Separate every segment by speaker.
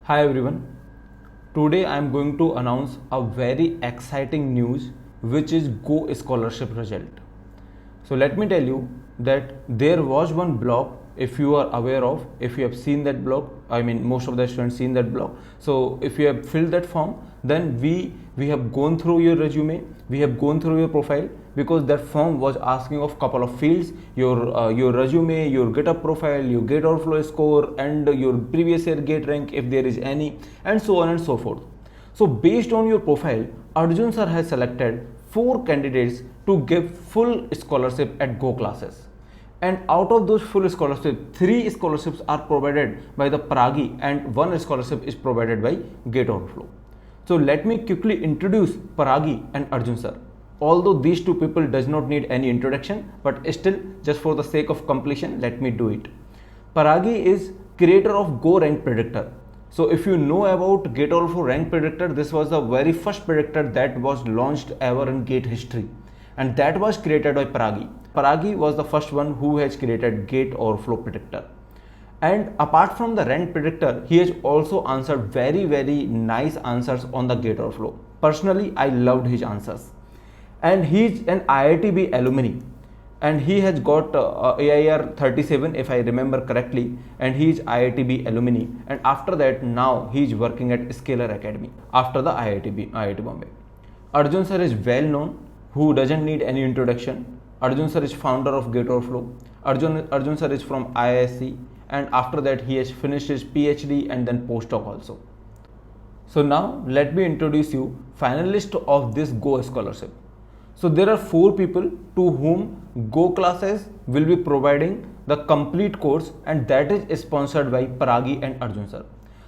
Speaker 1: Hi everyone. Today I am going to announce a very exciting news which is Go scholarship result. So let me tell you that there was one blog, if you are aware of, if you have seen that blog, I mean most of the students seen that blog. So if you have filled that form, then we have gone through your resume, we have gone through your profile, because that form was asking of couple of fields, your resume, your GitHub profile, your Gate Overflow score, and your previous year Gate rank if there is any, and so on and so forth. So based on your profile, Arjun sir has selected 4 candidates to give full scholarship at Go classes. And out of those full scholarship, 3 scholarships are provided by the Paragi and 1 scholarship is provided by Gate Overflow. So let me quickly introduce Paragi and Arjun sir. Although these 2 people does not need any introduction, but still just for the sake of completion, let me do it. Paragi is creator of Go Rank Predictor. So if you know about Gate Overflow Rank Predictor, this was the very first predictor that was launched ever in Gate history, and that was created by Paragi. Paragi was the first one who has created Gate Overflow Predictor. And apart from the rank predictor, he has also answered very nice answers on the Gate Overflow. Personally, I loved his answers. And he's an IITB alumni, and he has got AIR 37 if I remember correctly, and he is IITB alumni, and after that now he is working at Scalar Academy after the IIT Bombay. Arjun sir is well known, who doesn't need any introduction. Arjun sir is founder of Gate Overflow. Arjun sir is from IISc, and after that he has finished his PhD and then postdoc also. So now let me introduce you finalist of this Go scholarship. So there are 4 people to whom Go classes will be providing the complete course, and that is sponsored by Paragi and Arjun sir.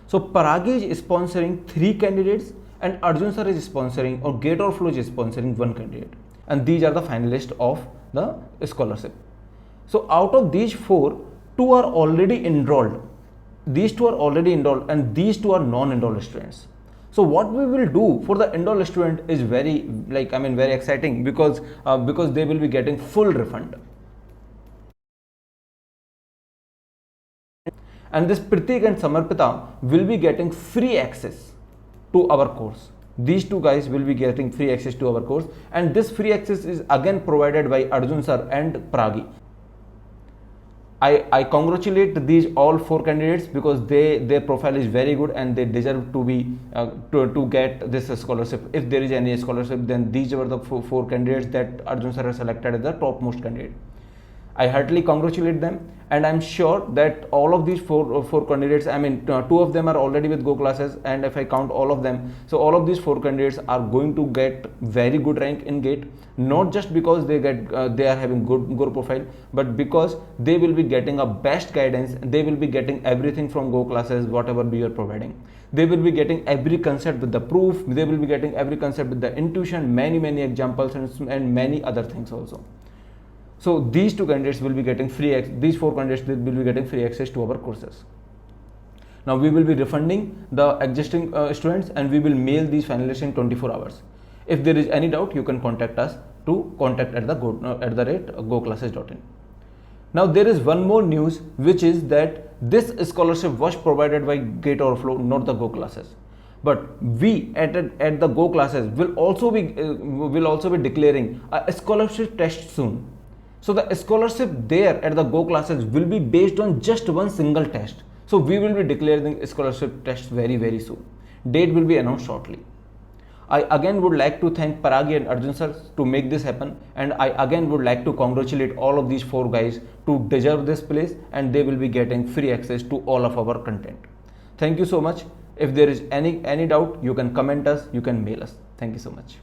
Speaker 1: So Paragi is sponsoring 3 candidates and Arjun sir is sponsoring, or Gate Overflow is sponsoring 1 candidate, and these are the finalists of the scholarship. So out of these 4, 2 are already enrolled. These 2 are already enrolled and these 2 are non-enrolled students. So what we will do for the enrolled student is very exciting, because they will be getting full refund. And this Pritik and Samarpita will be getting free access to our course. These 2 guys will be getting free access to our course, and this free access is again provided by Arjun sir and Paragi. I congratulate these all 4 candidates, because their profile is very good and they deserve to be to get this scholarship. If there is any scholarship, then these were the 4 candidates that Arjun sir has selected as the topmost candidate. I heartily congratulate them, and I'm sure that all of these four candidates, I mean 2 of them are already with Go classes, and if I count all of them, so all of these 4 candidates are going to get very good rank in Gate, not just because they are having good profile, but because they will be getting a best guidance. They will be getting everything from Go classes, whatever we are providing. They will be getting every concept with the proof. They will be getting every concept with the intuition, many examples, and many other things also. So these 2 candidates will be getting these 4 candidates will be getting free access to our courses. Now we will be refunding the existing students, and we will mail these finalists in 24 hours. If there is any doubt, you can contact us to contact at goclasses.in. Now there is one more news, which is that this scholarship was provided by Gate Overflow, not the Go classes. But we at the Go classes will also be declaring a scholarship test soon. So the scholarship there at the Go classes will be based on just one single test. So we will be declaring scholarship tests very soon. Date will be announced shortly. I again would like to thank Paragi and Arjun sir to make this happen, and I again would like to congratulate all of these 4 guys to deserve this place, and they will be getting free access to all of our content. Thank you so much. If there is any doubt, you can comment us, you can mail us. Thank you so much.